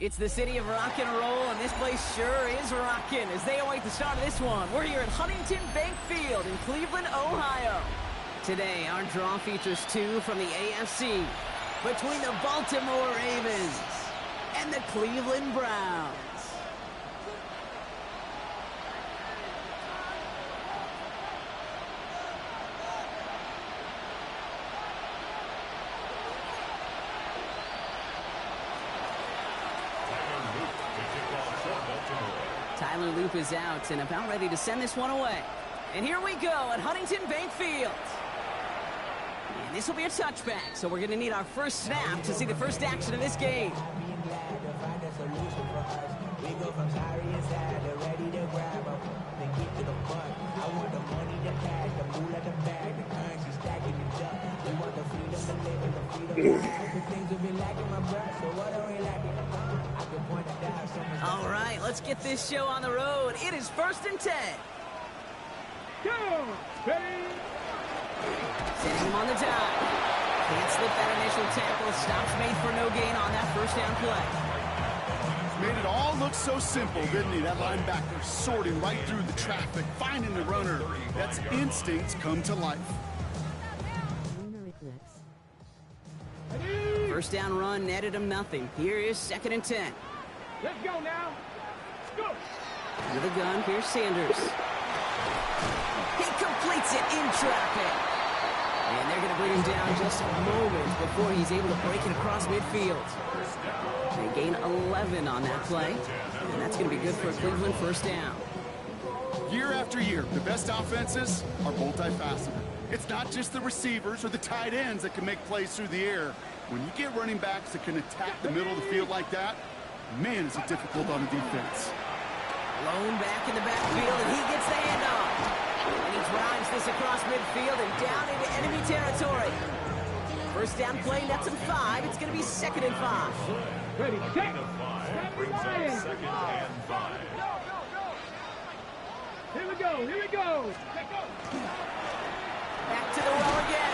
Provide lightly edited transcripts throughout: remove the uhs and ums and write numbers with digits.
It's the city of rock and roll, and this place sure is rocking as they await the start of this one. We're here at Huntington Bank Field in Cleveland, Ohio. Today, our draw features two from the AFC between the Baltimore Ravens and the Cleveland Browns. Tyler Loop is out and about ready to send this one away. And here we go at Huntington Bank Field. And this will be a touchback, so we're going to need our first snap to see the first action of this game. All right, let's get this show on the road. It is 1st and 10. Go! Ready? Sending him on the dive. Can't slip that initial tackle. Stops made for no gain on that first down play. Made it all look so simple, didn't he? That linebacker sorting right through the traffic, finding the runner. That's instincts come to life. First down run netted him nothing. Here is 2nd and 10. Let's go now. Let's go. To the gun, here's Sanders. He completes it in traffic. And they're going to bring him down just a moment before he's able to break it across midfield. They gain 11 on that play, and that's going to be good for a Cleveland first down. Year after year, the best offenses are multifaceted. It's not just the receivers or the tight ends that can make plays through the air. When you get running backs that can attack the middle of the field like that, man, is it difficult on the defense. Blown back in the backfield, and he gets the handoff. And he drives this across midfield and down into enemy territory. First down play, nets him 5. It's going to be 2nd and 5. Ready, set. Brings up 2nd and 5. Here we go, here we go. Back to the well again.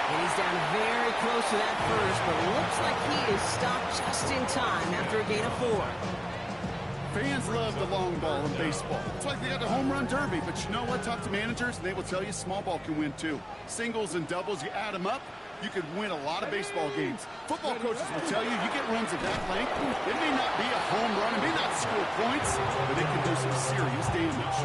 And he's down very close to that first, but looks like he is stopped just in time after a gain of 4. Fans love the long ball in baseball. It's like they got the home run derby, but you know what? Talk to managers, and they will tell you small ball can win too. Singles and doubles, you add them up, you could win a lot of baseball games. Football coaches will tell you, you get runs of that length, it may not be a home run, it may not score points, but it can do some serious damage.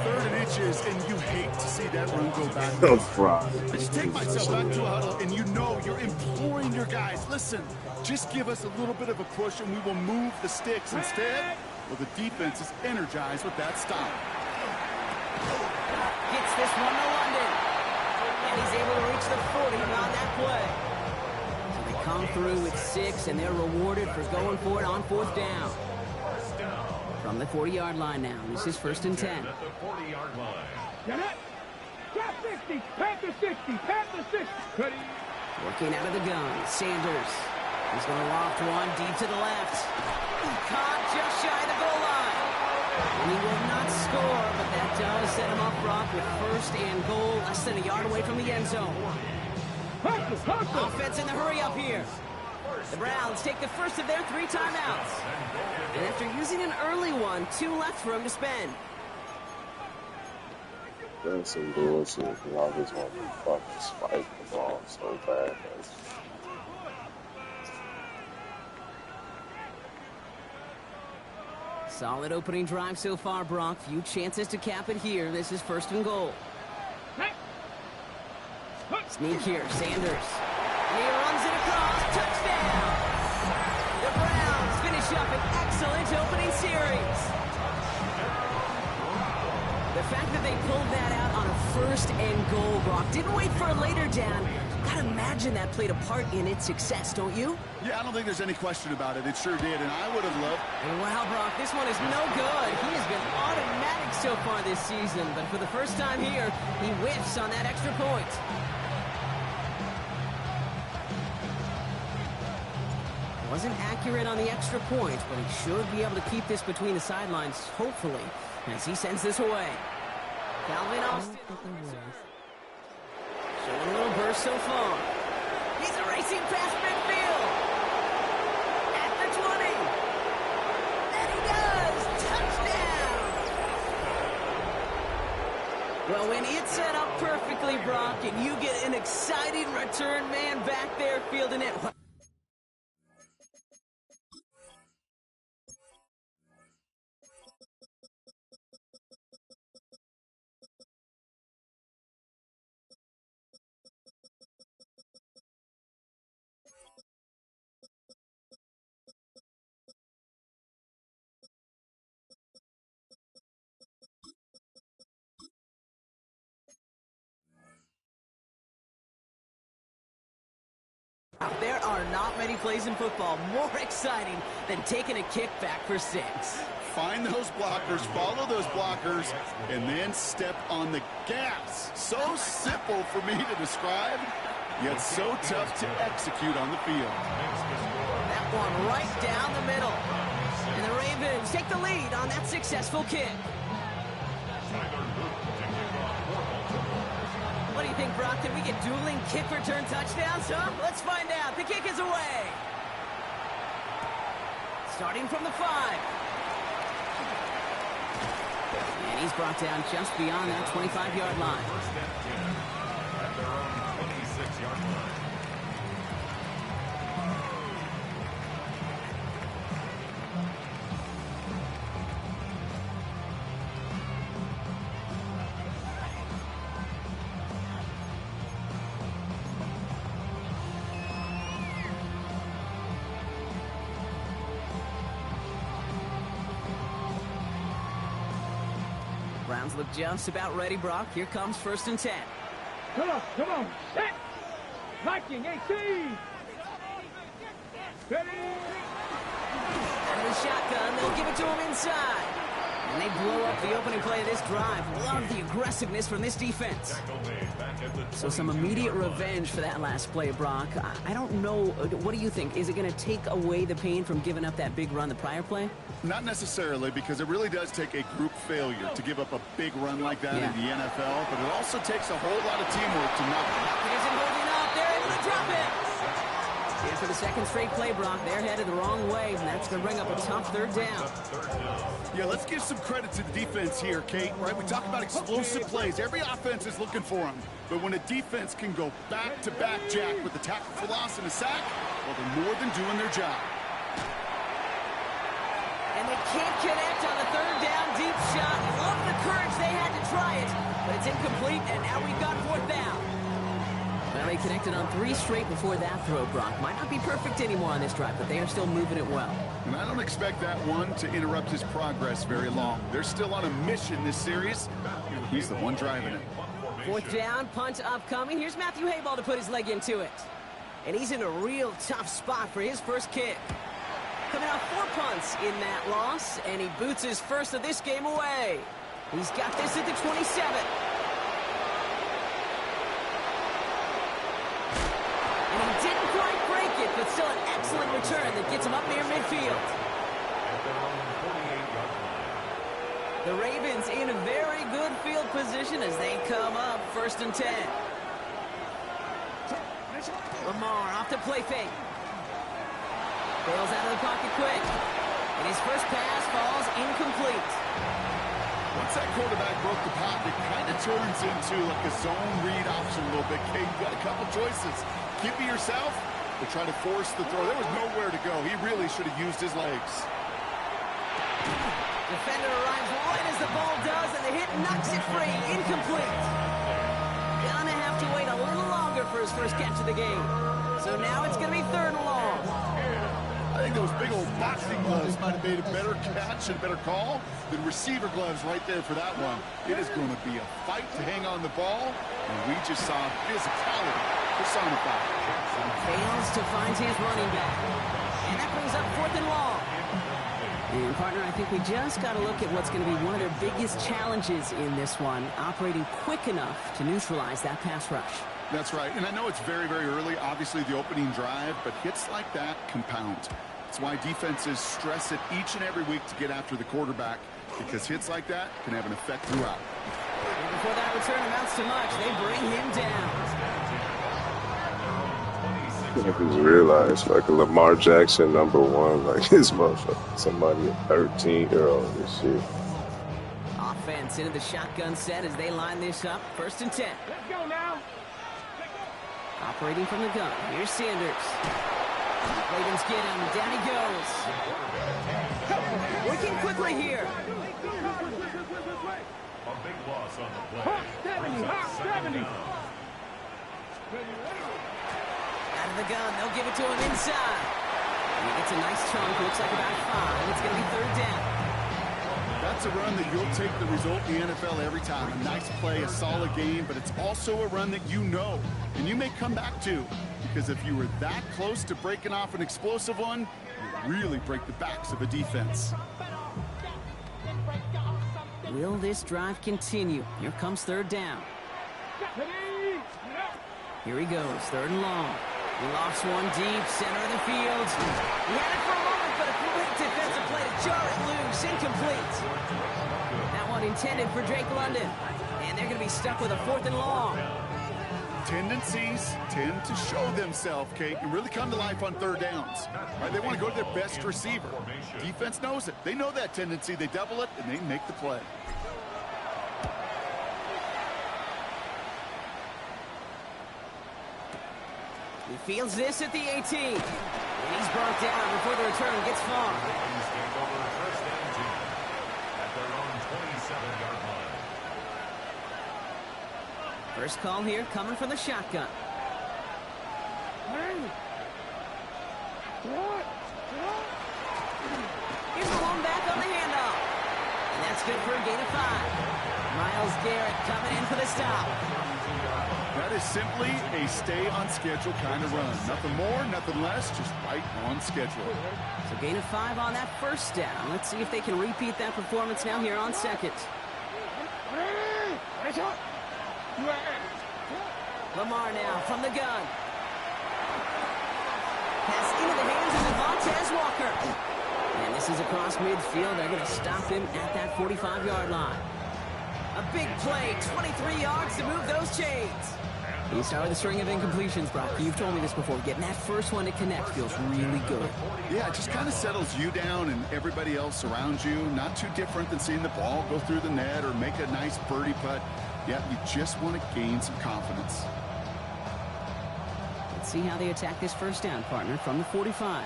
3rd and inches, and you hate to see that run go back. I just take myself back to a huddle, and you know you're imploring your guys, listen, just give us a little bit of a push, and we will move the sticks instead. Well, the defense is energized with that stop. Gets this one to London. And he's able to reach the 40 on that play. So they come through with 6, and they're rewarded for going for it on 4th down. From the 40-yard line now. This is 1st and 10. At the 40-yard line. Get it. Drop 60. Panther 60. Panther 60. Ready. Working out of the gun. Sanders. He's going to loft one deep to the left. Caught just shy of the goal line. And he will not score, but that does set him up front with 1st and goal, less than a yard away from the end zone. Offense in the hurry up here. The Browns take the first of their 3 timeouts. And after using an early one, 2 left for him to spend. That's some bullshit. Y'all just want to fucking spike the ball so bad. Solid opening drive so far, Brock. Few chances to cap it here. This is 1st and goal. Sneak here, Sanders. And he runs it across. Touchdown! The Browns finish up an excellent opening series. The fact that they pulled that out on a 1st and goal, Brock, didn't wait for a later down. Gotta imagine that played a part in its success, don't you? Yeah, I don't think there's any question about it. It sure did, and I would have loved... Wow, Brock, this one is no good. He has been automatic so far this season, but for the first time here, he whiffs on that extra point. Wasn't accurate on the extra point, but he should be able to keep this between the sidelines, hopefully, as he sends this away. Calvin Austin. Showing a little burst so far. He's racing past midfield. At the 20. And he does. Touchdown. Well, when it's set up perfectly, Brock, and you get an exciting return man back there fielding it. There are not many plays in football more exciting than taking a kick back for 6. Find those blockers, follow those blockers, and then step on the gas. So simple for me to describe, yet so tough to execute on the field. That one right down the middle. And the Ravens take the lead on that successful kick. What do you think, Brock? Can we get dueling kick return touchdowns, huh? Let's find out. The kick is away. Starting from the 5. And he's brought down just beyond that 25-yard line. First and 10 at their own 26-yard line. Browns look just about ready, Brock. Here comes 1st and 10. Come on, set! Viking 18! Ready! Out of the shotgun, they'll give it to him inside. And they blow up the opening play of this drive. Love the aggressiveness from this defense. So some immediate revenge for that last play, Brock. I don't know. What do you think? Is it going to take away the pain from giving up that big run the prior play? Not necessarily, because it really does take a group failure to give up a big run like that in the NFL, but it also takes a whole lot of teamwork to knock it. He isn't holding up. They're able to drop it. And for the second straight play, Brock, they're headed the wrong way, and that's going to bring up a tough 3rd down. Yeah, let's give some credit to the defense here, Kate, right? We talk about explosive plays. Every offense is looking for them. But when a defense can go back-to-back, Jack, with a tackle for loss and a sack, well, they're more than doing their job. And they can't connect on the 3rd down deep shot. Love the courage they had to try it, but it's incomplete, and now we've got 4th down. Well, they connected on 3 straight before that throw, Brock. Might not be perfect anymore on this drive, but they are still moving it well. And I don't expect that one to interrupt his progress very long. They're still on a mission this series. He's the one driving it. 4th down, punt upcoming. Here's Matthew Hayball to put his leg into it. And he's in a real tough spot for his first kick. Coming off 4 punts in that loss, and he boots his first of this game away. He's got this at the 27. And he didn't quite break it, but still an excellent return that gets him up near midfield. The Ravens in a very good field position as they come up 1st and 10. Lamar off the play fake. Bails out of the pocket quick. And his first pass falls incomplete. Once that quarterback broke the pocket, kind of turns into like a zone read option a little bit. Kate, you got a couple choices. Keep it yourself or try to force the throw. There was nowhere to go. He really should have used his legs. Defender arrives right as the ball does, and the hit knocks it free. Incomplete. Gonna have to wait a little longer for his first catch of the game. So now it's gonna be 3rd and long. I think those big old boxing gloves might have made a better catch and a better call than receiver gloves right there for that one. It is going to be a fight to hang on the ball, and we just saw physicality personified. Fails to find his running back. And that brings up 4th and long. And, partner, I think we just got to look at what's going to be one of their biggest challenges in this one, operating quick enough to neutralize that pass rush. That's right, and I know it's very, very early, obviously the opening drive, but hits like that compound. That's why defenses stress it each and every week to get after the quarterback, because hits like that can have an effect throughout. And before that return amounts to much, they bring him down. I just realized, like, a Lamar Jackson #1, like, his motherfucker, somebody a 13-year-old and shit. Offense into the shotgun set as they line this up. 1st and 10. Let's go now. Operating from the gun. Here's Sanders. Ravens get him. Down he goes. Working quickly here. A big loss on the play. Hot 70, hot 70. Out of the gun. They'll give it to him inside. And he gets a nice chunk. Looks like about 5. It's going to be 3rd down. That's a run that you'll take the result in the NFL every time. A nice play, a solid game, but it's also a run that you know, and you may come back to, because if you were that close to breaking off an explosive one, you really break the backs of a defense. Will this drive continue? Here comes 3rd down. Here he goes, 3rd and long. He lofts one deep, center of the field. He had it for a moment, but a quick defensive play to jar it loose, incomplete. That one intended for Drake London. And they're going to be stuck with a 4th and long. Tendencies tend to show themselves, Kate, and really come to life on 3rd downs. Right? They want to go to their best receiver. Defense knows it. They know that tendency. They double it, and they make the play. He fields this at the 18. And he's brought down before the return gets far. He's gained over 1st and 10 at their own 27-yard line. First call here coming from the shotgun. Here's the long back on the handoff. And that's good for a gain of 5. Myles Garrett coming in for the stop. That is simply a stay-on-schedule kind of run. Nothing more, nothing less, just right on schedule. So gain of 5 on that 1st down. Let's see if they can repeat that performance now here on 2nd. Lamar now from the gun. Pass into the hands of Devontae Walker. And this is across midfield. They're going to stop him at that 45-yard line. A big play, 23 yards to move those chains. You start with a string of incompletions, Brock. You've told me this before. Getting that first one to connect feels really good. Yeah, it just kind of settles you down and everybody else around you. Not too different than seeing the ball go through the net or make a nice birdie putt. Yeah, you just want to gain some confidence. Let's see how they attack this 1st down, partner, from the 45.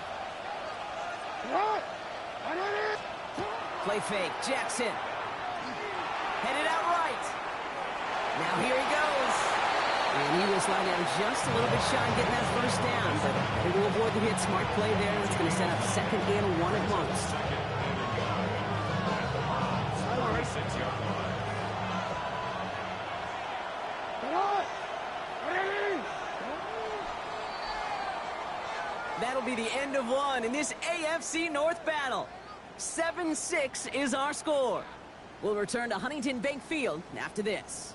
Play fake, Jackson. Headed out right. Now here he goes. And he will slide down just a little bit shy getting that 1st down. But better to avoid the hit. Smart play there. That's going to set up 2nd and 1 at most. That'll be the end of one in this AFC North battle. 7-6 is our score. We'll return to Huntington Bank Field after this.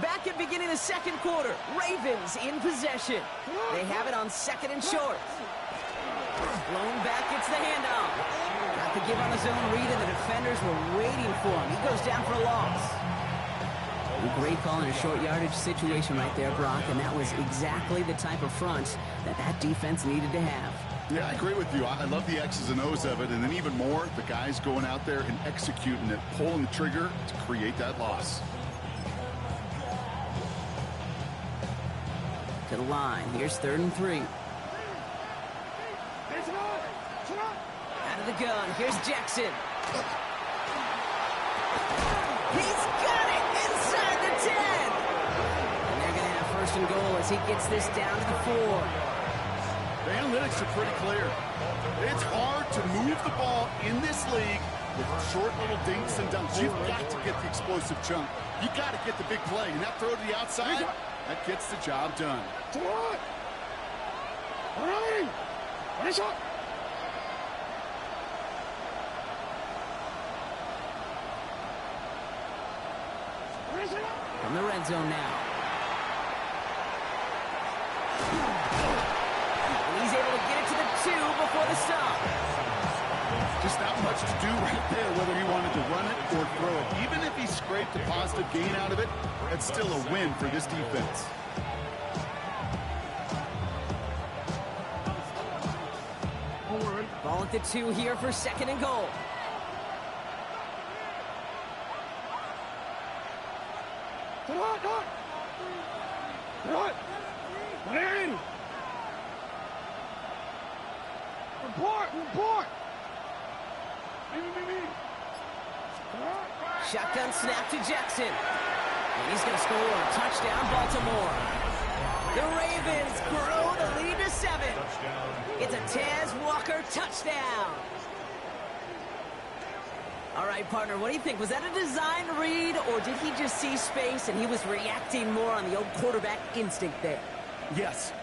Back at beginning of the 2nd quarter, Ravens in possession. They have it on 2nd and short. Blown back, gets the handoff. Got the give on the zone read, and the defenders were waiting for him. He goes down for a loss. A great call in a short yardage situation right there, Brock, and that was exactly the type of front that defense needed to have. Yeah, I agree with you. I love the X's and O's of it, and then even more, the guys going out there and executing it, pulling the trigger to create that loss. To the line. Here's 3rd and 3. Out of the gun. Here's Jackson. He's got it inside the 10. And they're going to have 1st and goal as he gets this down to the 4. The analytics are pretty clear. It's hard to move the ball in this league With short little dinks and dunks, you've got to get the explosive chunk. You got to get the big play, and that throw to the outside, that gets the job done. All right. Finish up. From the red zone now. And he's able to get it to the 2 before the stop. Just not much to do right there, whether he wanted to run it or throw it. Even if he scraped a positive gain out of it, that's still a win for this defense. Ball at the 2 here for 2nd and goal. Report. Shotgun snap to Jackson. And he's going to score a touchdown, Baltimore. The Ravens grow the lead to 7. It's a Tez Walker touchdown. All right, partner, what do you think? Was that a design read, or did he just see space and he was reacting more on the old quarterback instinct there? Yes.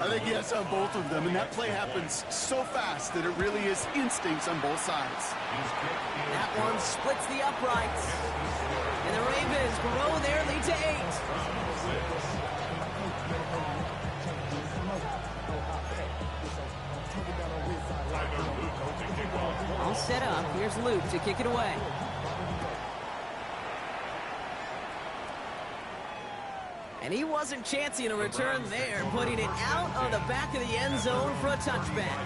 I think yes on both of them, and that play happens so fast that it really is instincts on both sides. That one splits the uprights. And the Ravens grow their lead to 8. All set up. Here's Luke to kick it away. And he wasn't chancing a return there, putting it out of the back of the end zone for a touchback.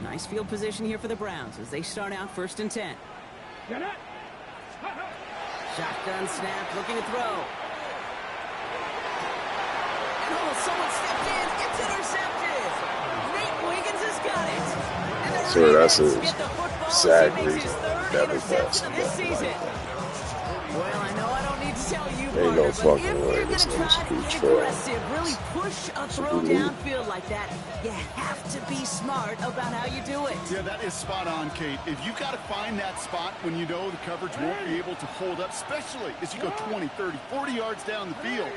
Nice field position here for the Browns as they start out 1st and 10. Shotgun snap, looking to throw. And someone stepped in. It's intercepted. Nate Wiggins has got it. And the So that's Ravens a get the football as sad he makes his reason. 3rd Never interception passed of this that season. like that. Well, I know I don't need to tell you, Ain't partner, no but fucking if way you're this going to thing's try to get trash. aggressive, really push a throw downfield like that, you have to be smart about how you do it. Yeah, that is spot on, Kate. If you've got to find that spot when you know the coverage won't be able to hold up, especially as you go 20, 30, 40 yards down the field.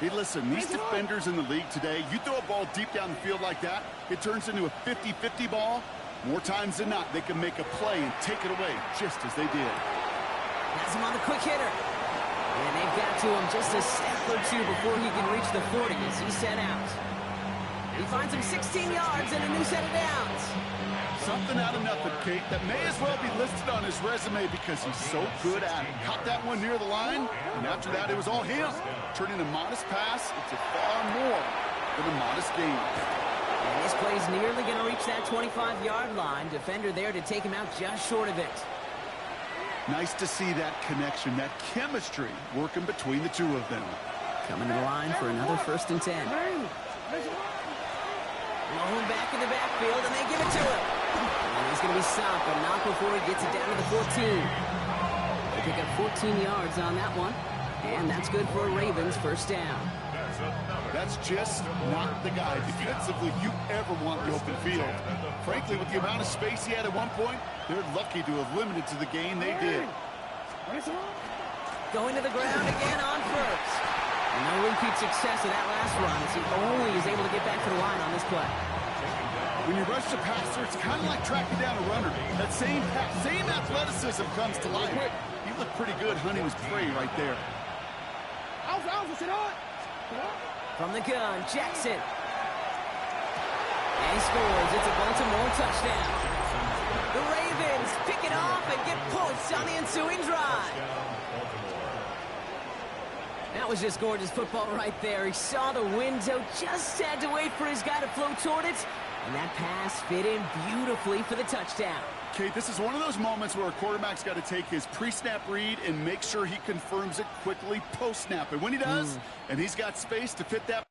Hey, listen, these defenders in the league today, you throw a ball deep down the field like that, it turns into a 50-50 ball. More times than not, they can make a play and take it away, just as they did. Has him on the quick hitter. And they've got to him just a step or 2 before he can reach the 40 as he's set out. He finds him 16 yards and a new set of downs. Something out of nothing, Kate, that may as well be listed on his resume because he's so good at it. Caught that one near the line, and after that, it was all him. Turning a modest pass into far more than a modest gain. And this play's nearly going to reach that 25-yard line. Defender there to take him out just short of it. Nice to see that connection, that chemistry working between the two of them. Coming to the line for another 1st and 10. Rolling back in the backfield, and they give it to him. And he's going to be stopped, but not before he gets it down to the 14. They pick up 14 yards on that one, and that's good for a Ravens 1st down. That's just not the guy defensively you ever want in the open field. Frankly, with the amount of space he had at one point, they're lucky to have limited to the gain they did. Going to the ground again on 1st. And no repeat success of that last run as he only is able to get back to the line on this play. When you rush the passer, it's kind of like tracking down a runner. That same pass, same athleticism comes to life. He looked pretty good hunting his prey right there. From the gun, Jackson. And he scores. It's a Baltimore touchdown. The Ravens pick it off and get points on the ensuing drive. That was just gorgeous football right there. He saw the window, just had to wait for his guy to float toward it. And that pass fit in beautifully for the touchdown. Okay, this is one of those moments where a quarterback's got to take his pre-snap read and make sure he confirms it quickly post-snap. And when he does, and he's got space to fit that.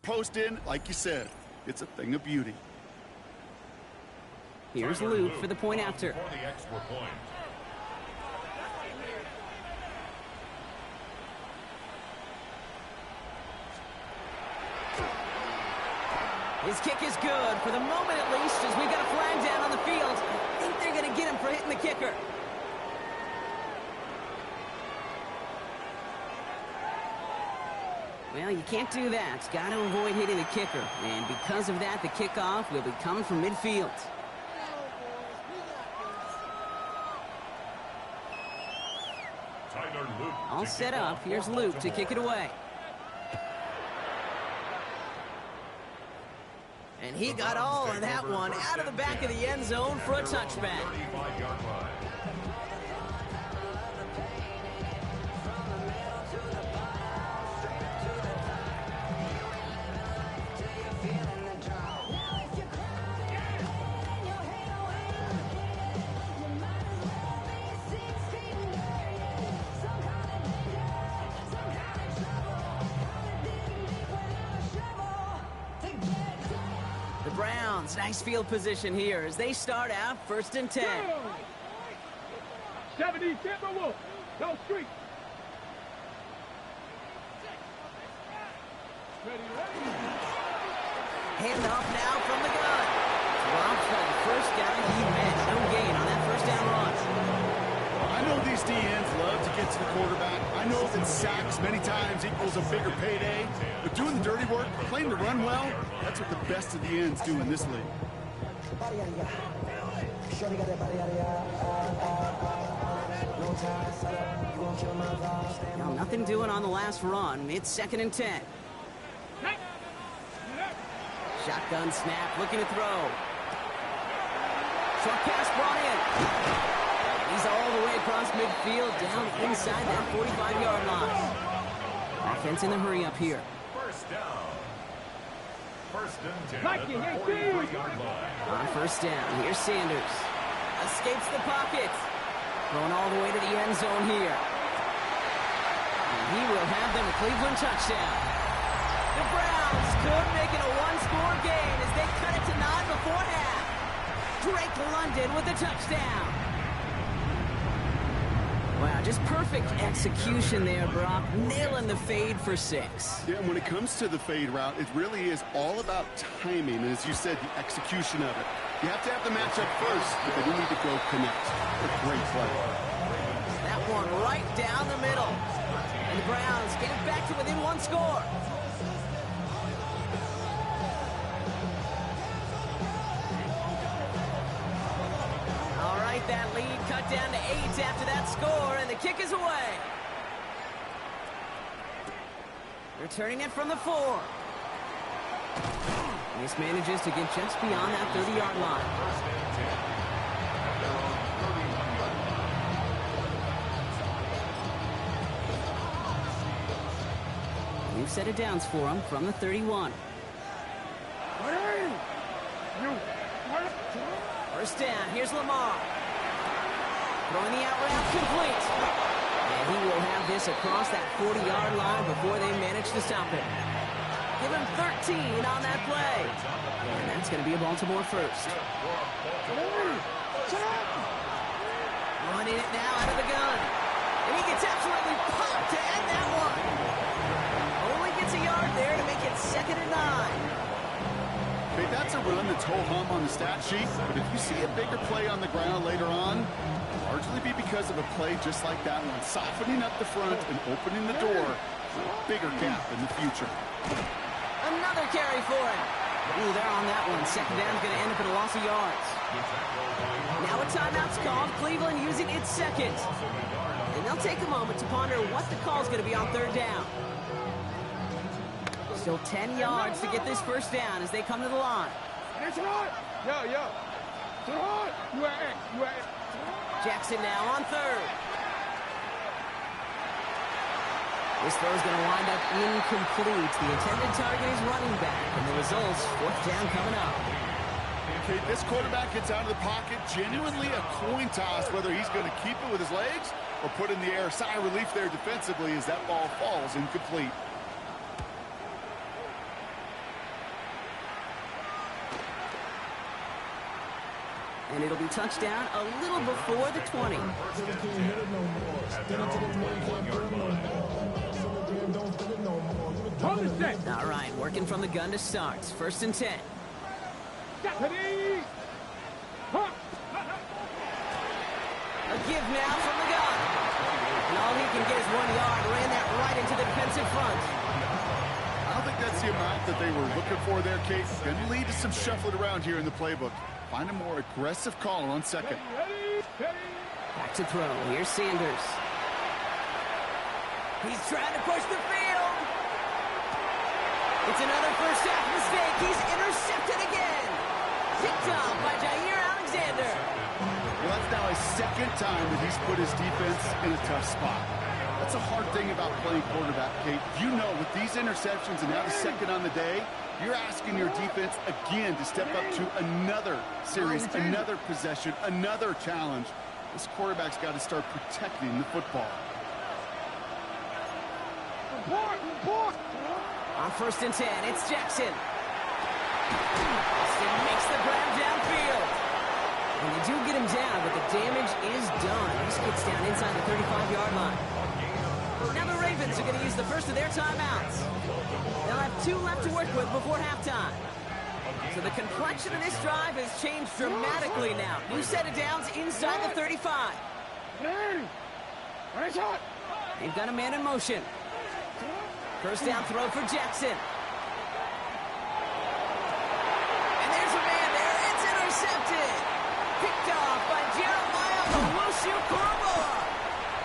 Post in, like you said, it's a thing of beauty. Here's Luke for the point after. For the extra point. His kick is good, for the moment at least, as we've got a flag down on the field. I think they're going to get him for hitting the kicker. Well, you can't do that. Got to avoid hitting the kicker. And because of that, the kickoff will be coming from midfield. All set up. Here's Luke to kick it away. And he got all of that one out of the back of the end zone for a touchback. 35-yard line. Browns, nice field position here as they start out 1st and 10. 70, Timberwolf. Go street. Heading off now from the gun. Dropped for the first guy he met. No gain on that first down run. I know these DNs love to get to the quarterback. I know that sacks many times equals a bigger payday. But doing the dirty work, playing to run well, that's what the best of the ends do in this league. Now, nothing doing on the last run. It's 2nd and 10. Shotgun snap, looking to throw. Short pass brought in. He's all the way across midfield, down inside that 45-yard line. defense in the hurry up here. First down. First and 10 Like at the it, hey, 43-yard line. On first down, here's Sanders. Escapes the pocket. Going all the way to the end zone here. And he will have them a Cleveland touchdown. The Browns could make it a one-score game as they cut it to 9 before half. Drake London with a touchdown. Wow, just perfect execution there, Brock. Nailing the fade for 6. Yeah, and when it comes to the fade route, it really is all about timing. And as you said, the execution of it. You have to have the matchup first, but then you need to go connect. A great play. That one right down the middle. And the Browns get it back to within 1 score. All right, that lead cut down to 8 after that score, and the kick is away. Returning it from the 4. This manages to get just beyond that 30-yard line. First and 10 at their own 31-yard line. New set of downs for him from the 31. First down, here's Lamar. Throwing the out route complete. And he will have this across that 40-yard line before they manage to stop it. Give him 13 on that play. And that's going to be a Baltimore first. Running it now out of the gun. And he gets absolutely popped to end that one. Only gets a yard there to make it 2nd and 9. Okay, that's a run that's ho-hum on the stat sheet, but if you see a bigger play on the ground later on, it'll largely be because of a play just like that one, softening up the front and opening the door for a bigger gap in the future. Another carry for him. Ooh, they're on that one. 2nd down's going to end up in a loss of yards. Now a timeout's called. Cleveland using its 2nd. And they'll take a moment to ponder what the call's going to be on 3rd down. Still 10 yards to get this first down as they come to the line. Jackson now on 3rd. This throw's going to wind up incomplete. The intended target is running back, and the results, 4th down coming up. Okay, this quarterback gets out of the pocket, genuinely a coin toss, whether he's going to keep it with his legs or put in the air. Sigh of relief there defensively as that ball falls incomplete. And it'll be touchdown a little before the 20. All right, working from the gun to start. 1st and 10. A give now from the gun. And all he can get is 1 yard. Ran that right into the defensive front. I don't think that's the amount that they were looking for there, Kate. Going to lead to some shuffling around here in the playbook. Find a more aggressive caller on 2nd. Back to throw. Here's Sanders. He's trying to push the field. It's another first half mistake. He's intercepted again. Picked off by Jair Alexander. Well, that's now his 2nd time that he's put his defense in a tough spot. That's a hard thing about playing quarterback, Kate. You know, with these interceptions and now the 2nd on the day, you're asking your defense again to step up to another series, another possession, another challenge. This quarterback's got to start protecting the football. On 1st and 10, it's Jackson. Austin makes the grab downfield. And they do get him down, but the damage is done. He just gets down inside the 35-yard line. Now the Ravens are going to use the first of their timeouts. They'll have 2 left to work with before halftime. So the complexion of this drive has changed dramatically now. New set of downs inside the 35. They've got a man in motion. First down throw for Jackson. And there's a man there. It's intercepted. Picked off by Jeremiah Owusu-Koramoah.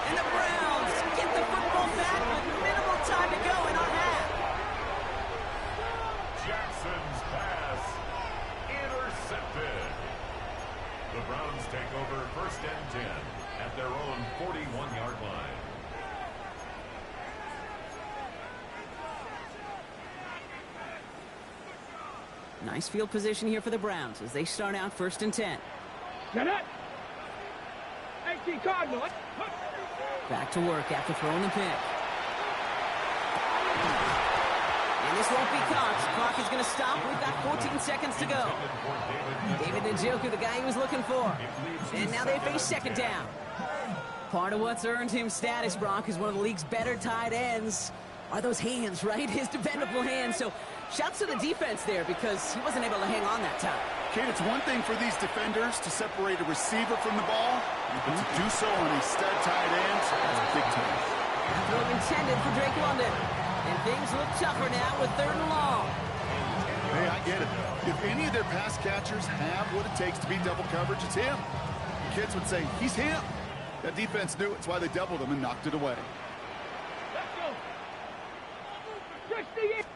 And the Browns get the football back with minimal time to go in our half. Jackson's pass intercepted. The Browns take over 1st and 10 at their own 41-yard line. Nice field position here for the Browns as they start out 1st and 10. Get it. 18 Cardinal. Back to work after throwing the pick. And this won't be caught. Clock is going to stop. We've got 14 seconds to go. David Njoku, the guy he was looking for. And now they face 2nd down. Part of what's earned him status, Brock, is one of the league's better tight ends. Are those hands, right? His dependable hands. So shouts to the defense there because he wasn't able to hang on that time. Kate, it's one thing for these defenders to separate a receiver from the ball, but to do so on a stud tight end, that's big time. That throw intended for Drake London. And things look tougher now with 3rd and long. Hey, I get it. If any of their pass catchers have what it takes to beat double coverage, it's him. Kids would say, he's him. That defense knew it's why they doubled him and knocked it away. Let's go. 60.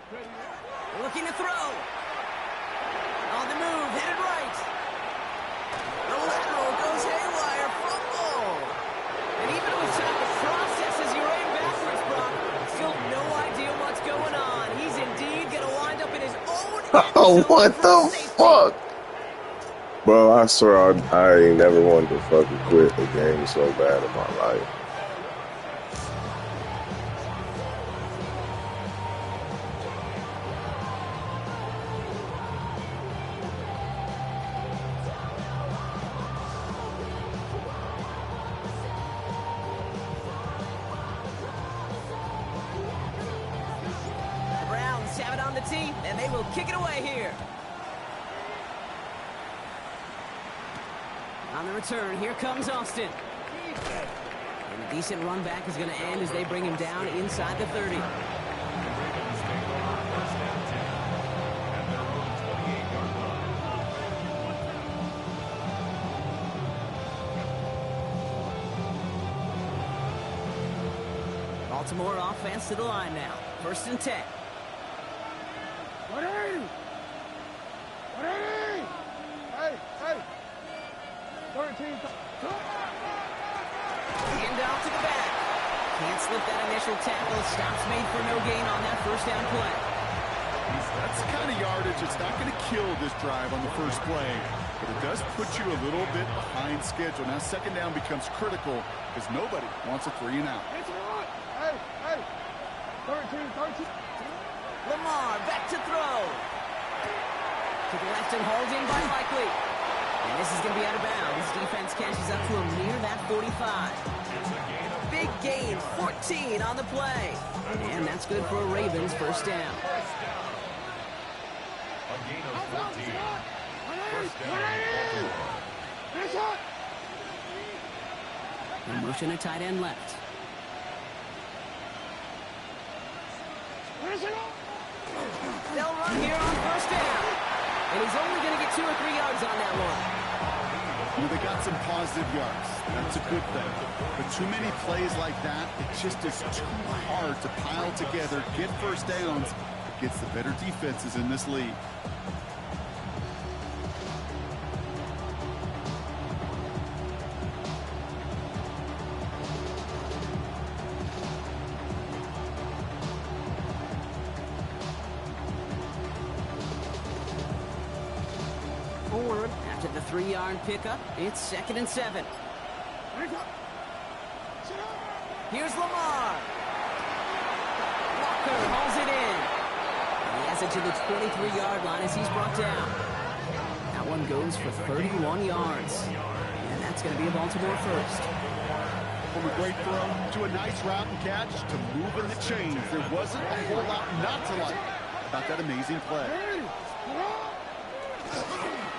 Looking to throw. On the move, headed right. The lateral goes haywire, fumble. And even with time to process as you aim backwards, Brock, still no idea what's going on. He's indeed going to wind up in his own end Oh, zone what for the safety. fuck? Bro, I swear I ain't never wanted to fucking quit a game so bad in my life. The Browns have it on the tee, and they will kick it away here. On the return, here comes Austin. And a decent run back is going to end as they bring him down inside the 30. Baltimore offense to the line now. 1st and 10. 180. 180. Hey, hey. 13. Hand off to the back. Can't slip that initial tackle. Stops made for no gain on that 1st down play. That's the kind of yardage that's not going to kill this drive on the first play, but it does put you a little bit behind schedule. Now 2nd down becomes critical because nobody wants a 3 and out. It's on. Hey, hey. 13. Lamar back to throw. To the left and hauled in by Likely. And this is going to be out of bounds. Defense catches up to him near that 45. Big gain, 14 on the play. And that's good for a Ravens 1st down. A gain of 14. 1st down. It's on. And motion a tight end left. They'll run here on 1st down. And he's only going to get 2 or 3 yards on that one. They got some positive yards. That's a good thing. But too many plays like that, it just is too hard to pile together, get 1st downs against the better defenses in this league. Forward after the 3-yard pickup. It's 2nd and 7. Here's Lamar. Walker hauls it in. And he has it to the 23-yard line as he's brought down. That one goes for 31 yards. And that's going to be a Baltimore 1st. From a great throw to a nice route and catch to moving the chains. There wasn't a whole lot not to like about that amazing play.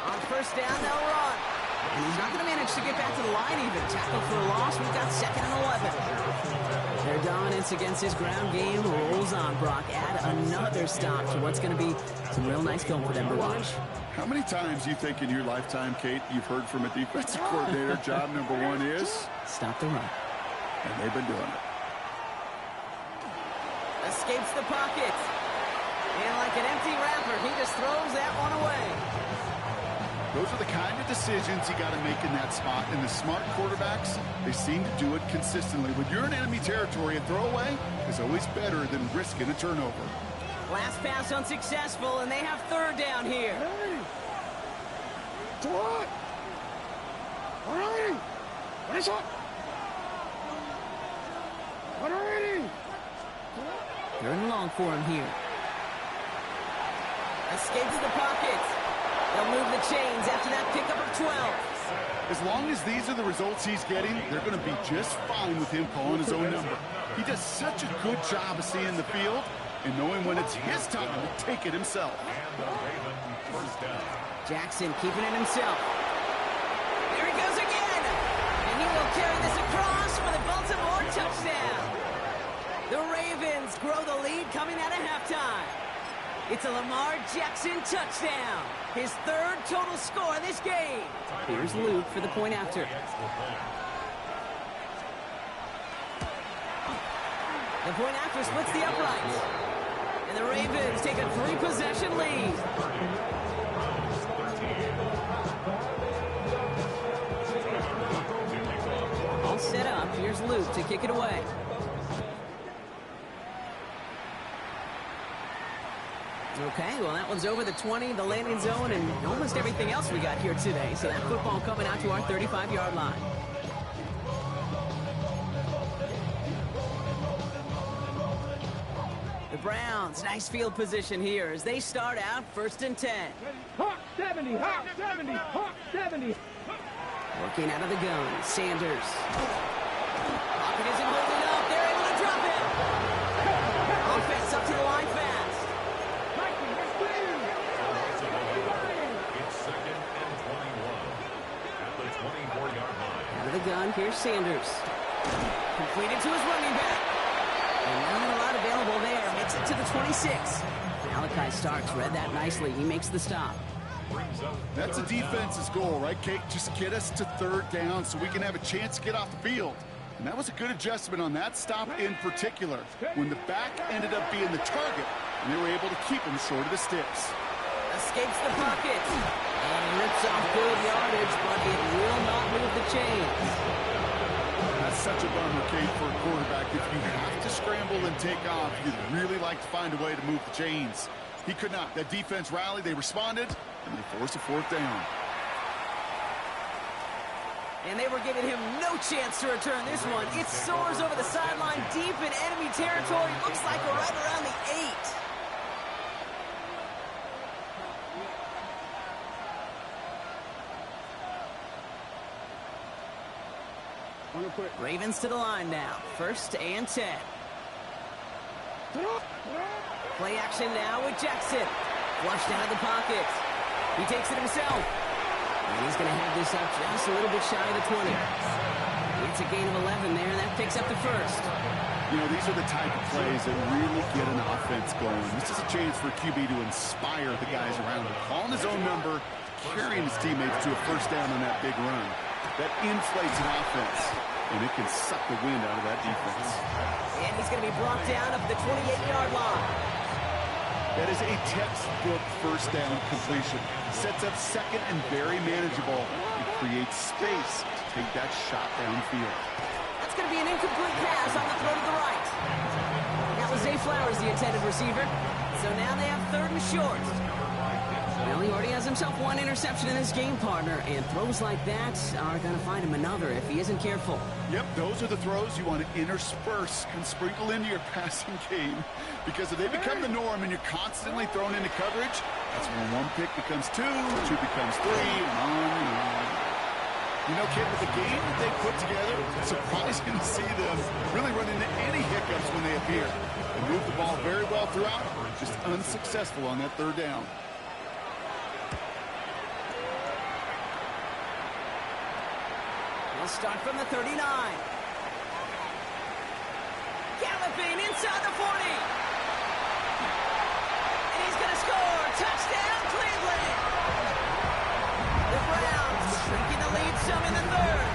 On 1st down, they'll run. And he's not going to manage to get back to the line even. Tackle for a loss. We've got 2nd and 11. Their dominance against his ground game rolls on, Brock. Add another stop to what's going to be some real nice film for them to watch. How many times do you think in your lifetime, Kate, you've heard from a defensive coordinator, job number 1 is? Stop the run. And they've been doing it. Escapes the pocket. And like an empty wrapper, he just throws that one away. Those are the kind of decisions you got to make in that spot. And the smart quarterbacks, they seem to do it consistently. When you're in enemy territory, a throwaway is always better than risking a turnover. Last pass unsuccessful, and they have third down here. Hey! What? All right! What is up? What already? Third and long for him here. Escapes the pockets. They'll move the chains after that pickup of 12. As long as these are the results he's getting, they're going to be just fine with him calling his own number. He does such a good job of seeing the field and knowing when it's his time to take it himself. And the Ravens first down. Jackson keeping it himself. There he goes again. And he will carry this across for the Baltimore touchdown. The Ravens grow the lead coming out of halftime. It's a Lamar Jackson touchdown. His third total score in this game. Here's Luke for the point after. The point after splits the uprights. And the Ravens take a 3-possession lead. All set up. Here's Luke to kick it away. Okay, well, that one's over the 20, the landing zone, and almost everything else we got here today. So that football coming out to our 35-yard line. The Browns, nice field position here as they start out 1st and 10. Hawk 70, Hawk 70, Hawk 70. Working out of the gun, Sanders. Pocket isn't holding up. They're able to drop it. Offense up to the line fast. Mikey, that's clear. It's 2nd and 21 at the 24-yard line. Out of the gun, here's Sanders. Completed to his running back. And not a lot available there. Makes it to the 26. Malachi Starks read that nicely. He makes the stop. That's a defense's goal, right, Kate? Just get us to third down so we can have a chance to get off the field. And that was a good adjustment on that stop in particular, when the back ended up being the target, and they were able to keep him short of the sticks. Escapes the pocket. And rips off good yardage, but it will not move the chains. That's such a bummer, Kate, for a quarterback. If you have to scramble and take off, you'd really like to find a way to move the chains. He could not. That defense rallied, they responded, and they forced a 4th down. And they were giving him no chance to return this one. It soars over the sideline deep in enemy territory. Looks like we're right around the 8. Ravens to the line now. 1st and 10. Play action now with Jackson. Flushed out of the pocket. He takes it himself. And he's going to have this up just a little bit shy of the 20. It's a gain of 11 there, and that picks up the 1st. You know, these are the type of plays that really get an offense going. This is a chance for QB to inspire the guys around him. Calling his own number, carrying his teammates to a 1st down on that big run. That inflates an offense, and it can suck the wind out of that defense. And he's going to be brought down up the 28-yard line. That is a textbook 1st down completion. Sets up 2nd and very manageable. It creates space to take that shot downfield. That's going to be an incomplete pass on the throw to the right. That was Zay Flowers, the intended receiver. So now they have 3rd and short. Well, he already has himself 1 interception in his game, partner, and throws like that are going to find him another if he isn't careful. Yep, those are the throws you want to intersperse and sprinkle into your passing game, because if they become the norm and you're constantly thrown into coverage, that's when 1 pick becomes 2, 2 becomes 3, and on. You know, kid, with the game that they put together, it's surprising to see them really run into any hiccups when they appear. They move the ball very well throughout, just unsuccessful on that 3rd down. They'll start from the 39. Galloping inside the 40. And he's going to score. Touchdown, Cleveland. The Browns shrinking the lead some in the 3rd.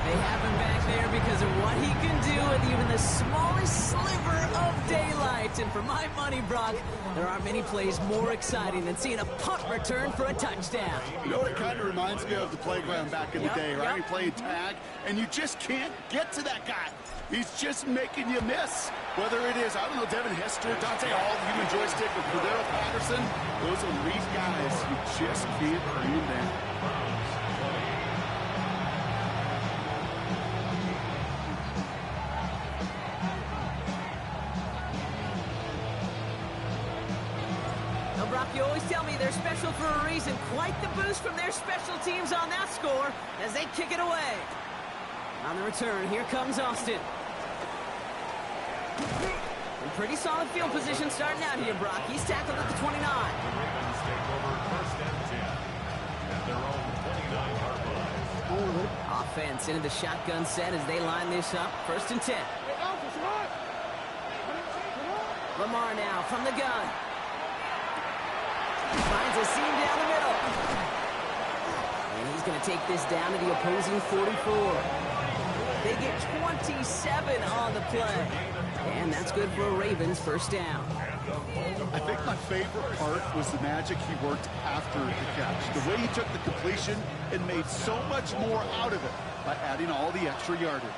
They have him back there because of what he can do with even the smallest sliver of daylight. And for my money, Brock, there aren't many plays more exciting than seeing a punt return for a touchdown. You know what it kind of reminds me of? The playground back in the day, right? You played tag, and you just can't get to that guy. He's just making you miss. Whether it is, I don't know, Devin Hester, Dante Hall, the human joystick, or Cordero Patterson, those elite guys, you just can't bring them down. Now, Brock, you always tell me they're special for a reason. Quite the boost from their special teams on that score as they kick it away. On the return, here comes Austin. In pretty solid field position starting out here, Brock. He's tackled at the 29. The Ravens take over first and 10 at their own 29-yard line. Offense into the shotgun set as they line this up. First and 10. Lamar now from the gun. Finds a seam down the middle. And he's going to take this down to the opposing 44. They get 27 on the play. And that's good for a Ravens first down. I think my favorite part was the magic he worked after the catch. The way he took the completion and made so much more out of it by adding all the extra yardage.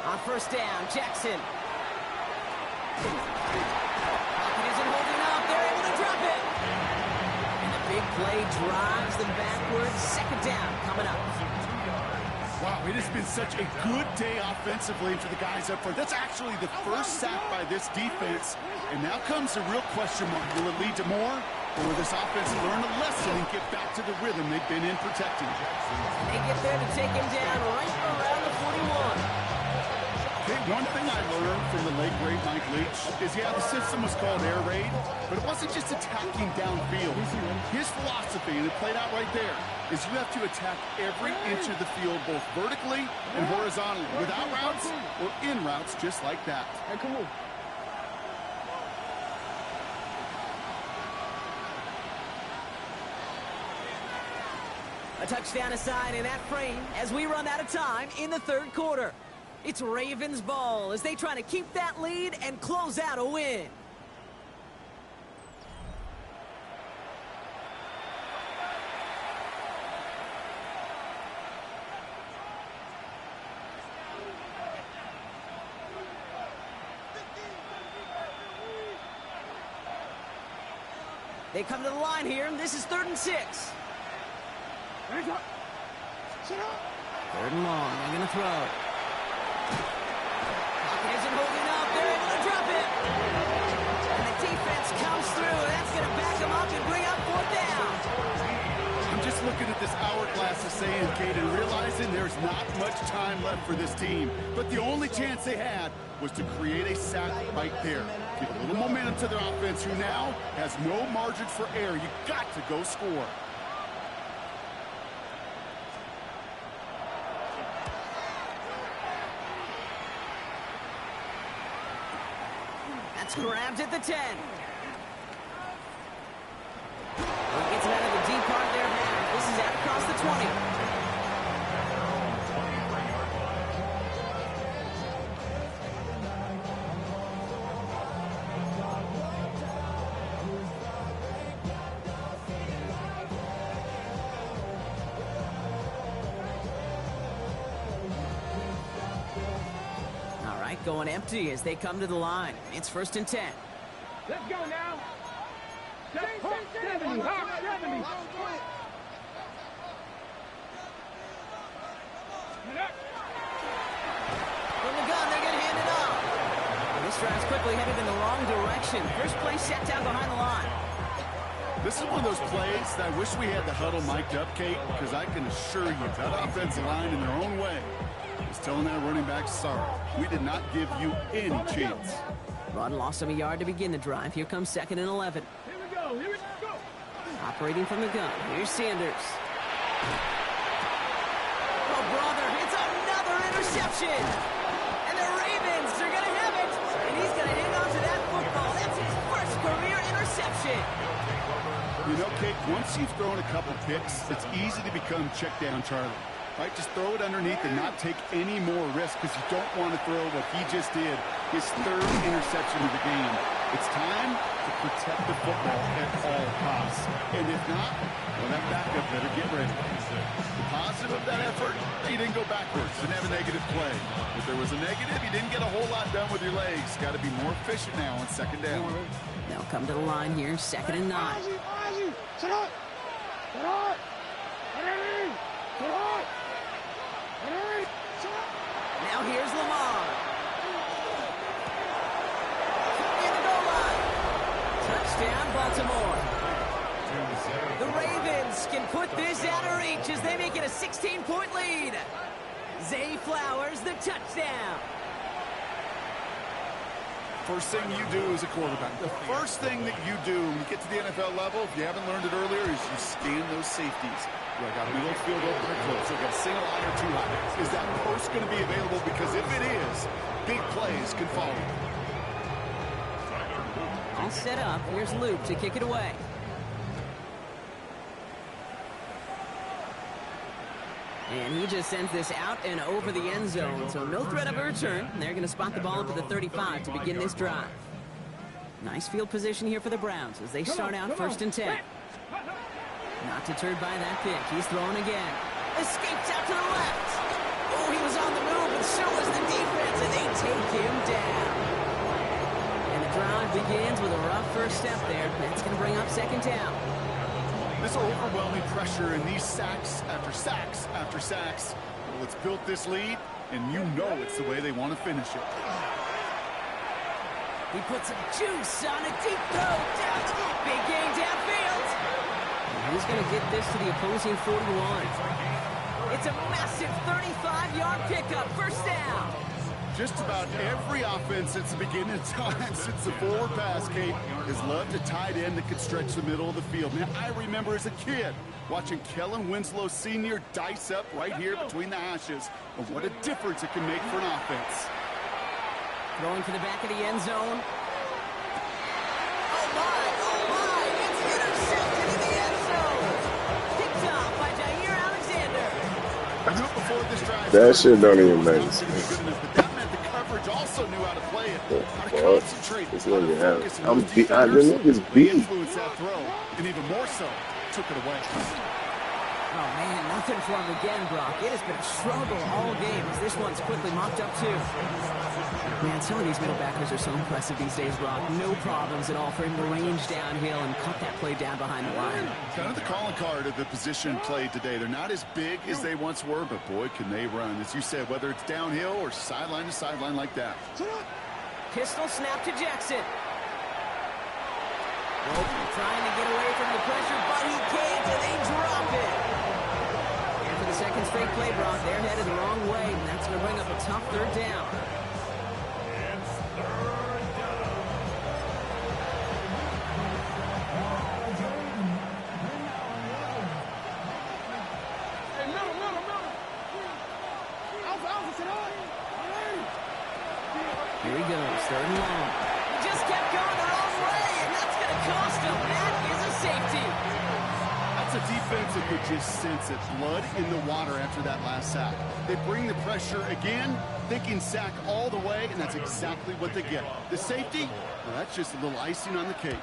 On first down, Jackson. Pocket isn't holding up. They're able to drop it. And the big play drives them backwards. Second down coming up. Wow, it has been such a good day offensively for the guys up front. That's actually the first sack by this defense. And now comes the real question mark. Will it lead to more? Or will this offense learn a lesson and get back to the rhythm they've been in protecting? They get there to take him down right around the 41. Okay, one thing I learned from the late great Mike Leach is, yeah, the system was called air raid, but it wasn't just attacking downfield. His philosophy, and it played out right there, is you have to attack every inch of the field, both vertically and horizontally, without routes or in routes, just like that. Hey, come on. A touchdown aside in that frame as we run out of time in the third quarter. It's Ravens ball as they try to keep that lead and close out a win. They come to the line here, and this is 3rd and 6. Third and long, they're going to throw. Pocket isn't holding up, they're able to drop it. And the defense comes through, that's going to back them up and bring up 4th down. I'm just looking at this hourglass of saying, Kate, and realizing there's not much time left for this team. But the only chance they had was to create a sack right there. Give a little momentum to their offense, who now has no margin for error. You got to go score. That's grabbed at the 10. Well, gets it out of the deep part of their half. This is out across the 20. All right, going empty as they come to the line. It's 1st and 10. Let's go now. 70, hot 70. From the gun, they're going to hand it off. This drive's quickly headed in the wrong direction. First play set down behind the line. This is one of those plays that I wish we had the huddle mic'd up, Kate, because I can assure you that offensive line in their own way is telling that running back, sorry, we did not give you any chance. Rod lost him a yard to begin the drive. Here comes 2nd and 11. Here we go, here we go. Operating from the gun. Here's Sanders. Oh, brother, it's another interception. And the Ravens are going to have it. And he's going to hang on to that football. That's his first career interception. You know, Kate, once you've thrown a couple picks, it's easy to become check down Charlie. Right, just throw it underneath and not take any more risk because you don't want to throw what he just did, his third interception of the game. It's time to protect the football at all costs. And if not, well, that backup better get ready. The positive of that effort, he didn't go backwards, didn't have a negative play. If there was a negative, you didn't get a whole lot done with your legs. Got to be more efficient now on second down. They'll come to the line here, 2nd and 9. Now here's Lamar. In the goal line. Touchdown, Baltimore. The Ravens can put this out of reach as they make it a 16-point lead. Zay Flowers, the touchdown. First thing you do as a quarterback, the first thing that you do when you get to the NFL level, if you haven't learned it earlier, is you scan those safeties. You got a middle field open or close. You got a single eye or two high. Is that post going to be available? Because if it is, big plays can follow. All set up. Here's Luke to kick it away. And he just sends this out and over the end zone, so no threat of a return. They're going to spot the ball up at the 35 to begin this drive. Nice field position here for the Browns as they start out 1st and 10. Not deterred by that pick. He's throwing again. Escapes out to the left. Oh, he was on the move, but so was the defense, and they take him down. And the drive begins with a rough first step there. That's going to bring up 2nd down. This overwhelming pressure and these sacks after sacks after sacks, well, it's built this lead, and you know it's the way they want to finish it. He puts some juice on a deep throw down the big game downfield. And he's going to get this to the opposing 41. It's a massive 35-yard pickup, 1st down. Just about every offense since the beginning of time, since the forward pass, Kate, has loved a tight end that could stretch the middle of the field. Now, I remember as a kid watching Kellen Winslow Sr. dice up right here between the hashes, and what a difference it can make for an offense. Throwing to the back of the end zone. Oh my, it's intercepted in the end zone. Picked off by Jair Alexander. I knew it before this drive. That shit don't even make sense. Also knew how to play it, how to concentrate, this how to nigga focus, I'm the nigga's beat. influence that throw, and even more so, took it away. Oh man, nothing for him again, Brock. It has been a struggle all game as this one's quickly mopped up too. Man, some of these middle backers are so impressive these days, Brock. No problems at all for him to range downhill and cut that play down behind the line. Kind of the calling card of the position played today. They're not as big as they once were, but boy, can they run. As you said, whether it's downhill or sideline to sideline like that. Pistol snap to Jackson. Nope, trying to get away from the pressure, but he can't, and they drop it. And for the 2nd straight play, Brock, they're headed the wrong way, and that's going to bring up a tough 3rd down. Here he goes, 3rd and long. He just kept going the wrong way, and that's going to cost him. That is a safety. That's a defense that could just sense it. Blood in the water after that last sack. They bring the pressure again, thinking sack all the way, and that's exactly what they get. The safety, well, that's just a little icing on the cake.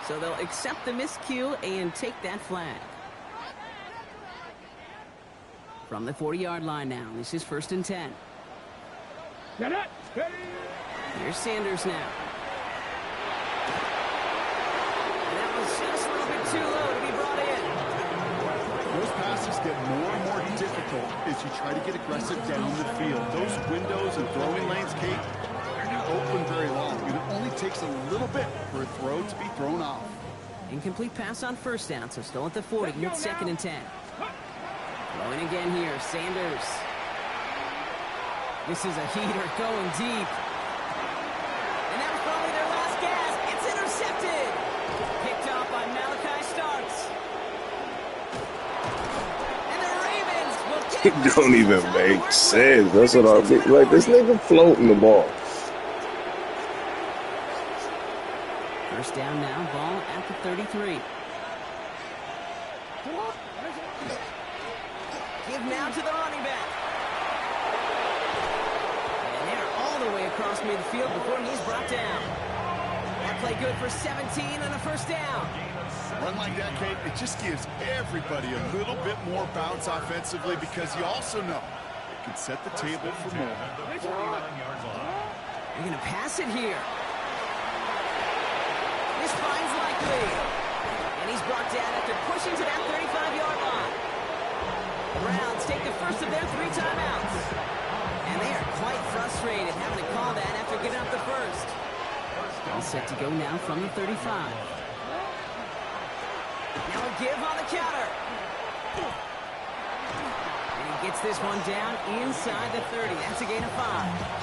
So they'll accept the miscue and take that flag. From the 40-yard line now, this is 1st and 10. Here's Sanders now. And that was just a little bit too low to be brought in. Those passes get more and more difficult as you try to get aggressive down the field. Those windows and throwing lanes, Kate, they're not open very long. It only takes a little bit for a throw to be thrown off. Incomplete pass on 1st down, so still at the 40. It's 2nd and 10. Throwing again here, Sanders. This is a heater going deep. And that was probably their last gasp. It's intercepted. Picked off by Malachi Starks. And the Ravens will get It don't even make sense. That's what I think. Like, this nigga floating the ball. First down now, ball at the 33. Give now to the running back. And they're all the way across midfield before he's brought down. That play good for 17 and a first down. Run like that, Kate, it just gives everybody a little bit more bounce offensively because you also know it can set the table for more. They're going to pass it here. This finds likely. And he's brought down after pushing to that 35-yard line. The Browns take the first of their 3 timeouts. And they are quite frustrated having to call that after giving up the first. All set to go now from the 35. Now a give on the counter. And he gets this one down inside the 30. That's a gain of 5.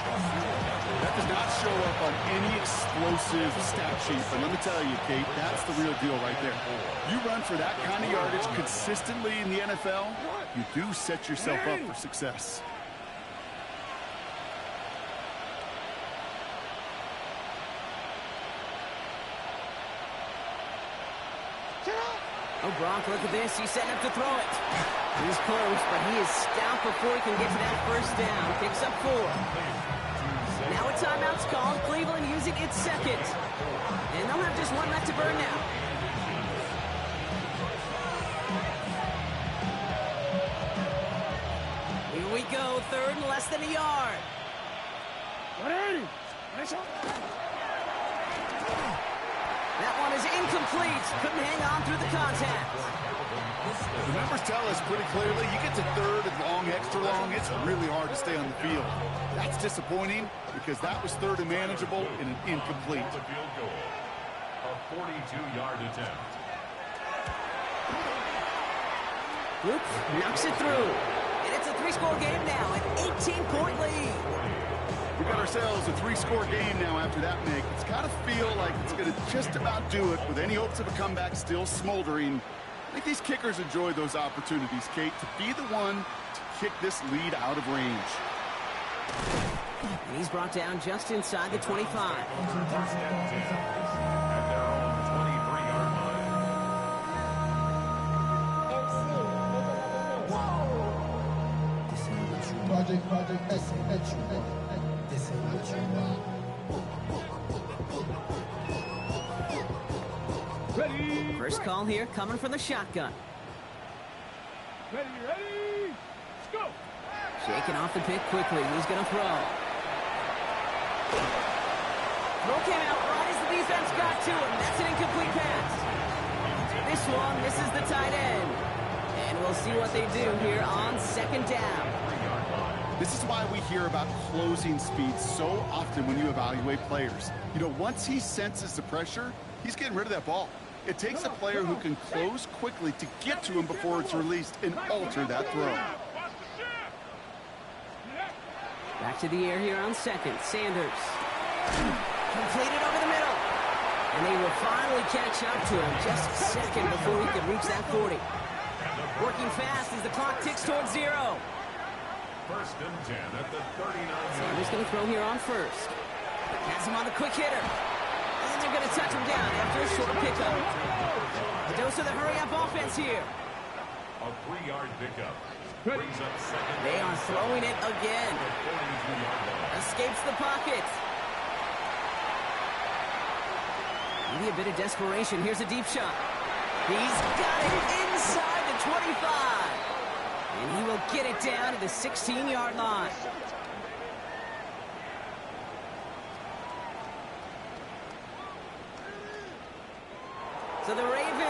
That does not show up on any explosive stat sheet, but let me tell you, Kate, that's the real deal right there. You run for that kind of yardage consistently in the NFL, you do set yourself up for success. Oh, Gronk, look at this. He's setting up to throw it. He's close, but he is stout before he can get to that first down. Picks up 4. Now a timeout's called. Cleveland using its second. And they'll have just 1 left to burn now. Here we go. 3rd and less than a yard. That one is incomplete. Couldn't hang on through the contact. The numbers tell us pretty clearly, you get to 3rd and long, extra long, it's really hard to stay on the field. That's disappointing because that was 3rd and manageable and an incomplete. The field goal. A 42-yard attempt. Luke knocks it through. And it's a 3-score game now, an 18-point lead. We got ourselves a 3-score game now after that make. It's got to feel like it's going to just about do it with any hopes of a comeback still smoldering. I think these kickers enjoy those opportunities, Kate, to be the one to kick this lead out of range. And he's brought down just inside the 25. First and 10 at their own 23-yard line. Project S. This ain't what you want. Ready. First call here coming from the shotgun. Ready. Let's go. Shaking off the pick quickly. He's going to throw. Throw came out right as the defense got to him. That's an incomplete pass. This one misses the tight end. And we'll see what they do here on 2nd down. This is why we hear about closing speed so often when you evaluate players. You know, once he senses the pressure, he's getting rid of that ball. It takes a player who can close quickly to get to him before it's released and alter that throw. Back to the air here on 2nd. Sanders. Completed over the middle. And they will finally catch up to him just a second before he could reach that 40. Working fast as the clock ticks towards 0. First and 10 at the 39-yard Sanders going to throw here on 1st. Pass him on the quick hitter. And they're going to touch him down after a short pickup. A dose of the hurry-up offense here. A 3-yard pickup. Brings up 2nd. They are throwing it again. The 42-yard line. Escapes the pocket. Maybe a bit of desperation. Here's a deep shot. He's got it inside the 25. And he will get it down to the 16-yard line. So the Ravens